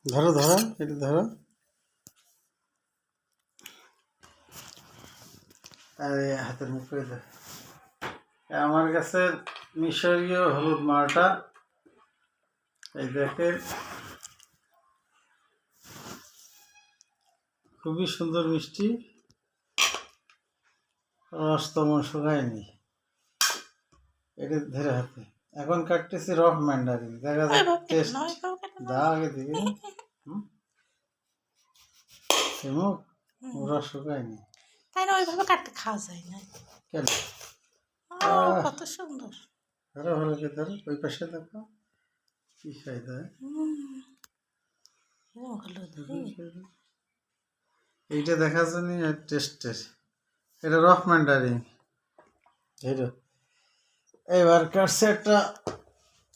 ধরো ধরো, এটা ধরো। আরে হাতের মুখ করে দাও। আমার কাছে মিশরীয় হলুদ মালটা, এই দেখেন, খুবই সুন্দর মিষ্টি, রস তেমন শুকায়নি। এটা ধরে হাতে এখন কাটতেছি রফ ম্যান্ডারিন, দেখা যাক টেস্ট। দাও আগে দিকে মুখ, রস শুকায়নি তাই না? ওইভাবে কাটতে খাওয়া যায় না। কেন? কত সুন্দর। ধরো ভালো করে ধরো, ওই পাশে দেখো কি খাই দেয়। এইটা দেখার জন্য টেস্টের, এটা রফ ম্যান্ডারিন। এবার কাটছে একটা,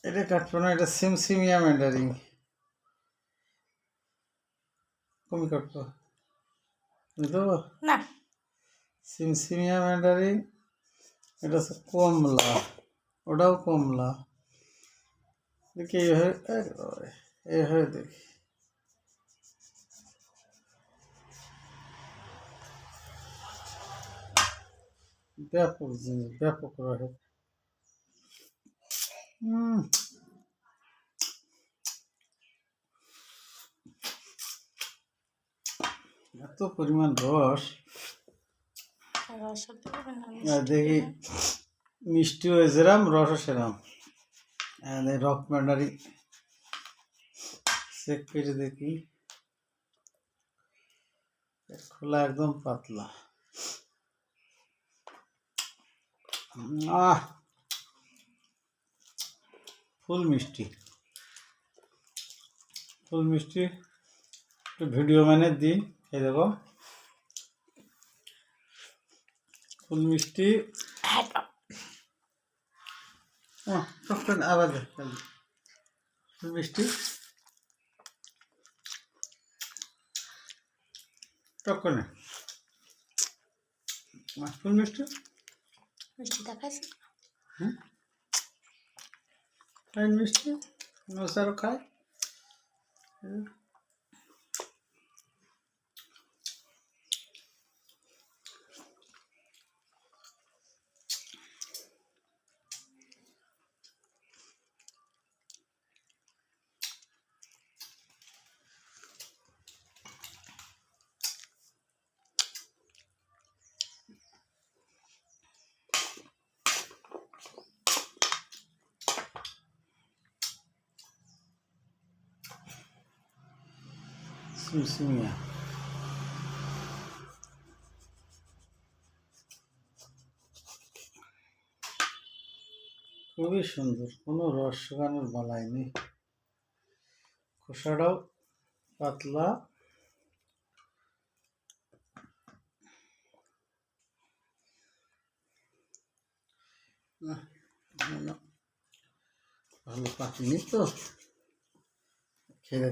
এটা কাটবো না, এটা সিমসিমিয়া ম্যান্ডারিন। তুমি কাটবো দেবো না? সিমসিমিয়া ম্যান্ডারিন, এটা হচ্ছে কমলা, ওটাও কমলা। দেখি এইভাবে দেখি। ব্যাপক জিনিস, ব্যাপক রহে। এত পরিমাণ রস, দেখি মিষ্টি হয়ে যেরাম, রসও সেরাম। রক ম্যান্ডারি চেক করে দেখি, খোলা একদম পাতলা। ফুল মিষ্টি, ফুল মিষ্টি। একটু ভিডিও মানে দিই, এই দেখো ফুল মিষ্টি। আবার ফুল মিষ্টি, টকনে ফুল মিষ্টি। মিষ্টি দেখাইছি। খাই মিষ্টি, মশারও খায়। সিমসিমিয়া খুবই সুন্দর, কোনো রস শুকানোর বালাই নেই, খোসাটাও পাতলা। ভালো পাকিনি তো, খেয়ে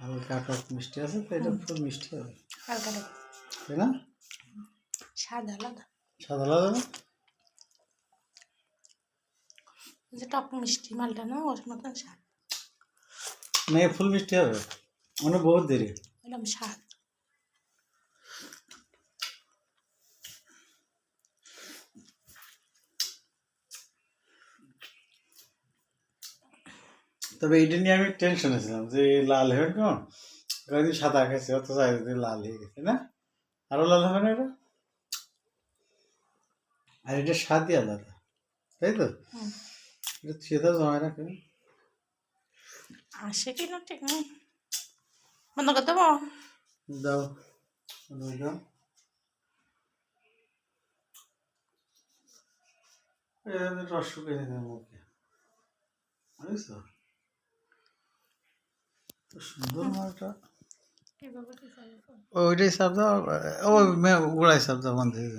হালকা টক মিষ্টি আছে তো, এটা খুব মিষ্টি হবে, তাই না? স্বাদ আলাদা, স্বাদ আলাদা না? যে টক মিষ্টি মালটা না, ওর মতন স্বাদ না, ফুল মিষ্টি হবে, মানে বহুত দেরি এরকম স্বাদ। তবে এইটা নিয়ে আমি টেনশনে ছিলাম যে লাল হবে কেমন, কয়েকদিন সাদা খেয়েছে, অত চাইতে লাল হয়ে গেছে না, আরো লাল হবে না এটা। আর এটা স্বাদই আলাদা, তাই তো? এটা সেটা জমায় রাখে আসে কিনা ঠিক নেই, বন্ধ করে দেবো। দাও দাও, রস শুকিয়ে নিতে মুখে, বুঝছো? সুন্দর মালটা, ওইটাই সার দাও, ওই গোড়াই সার দাও বন্ধ হয়ে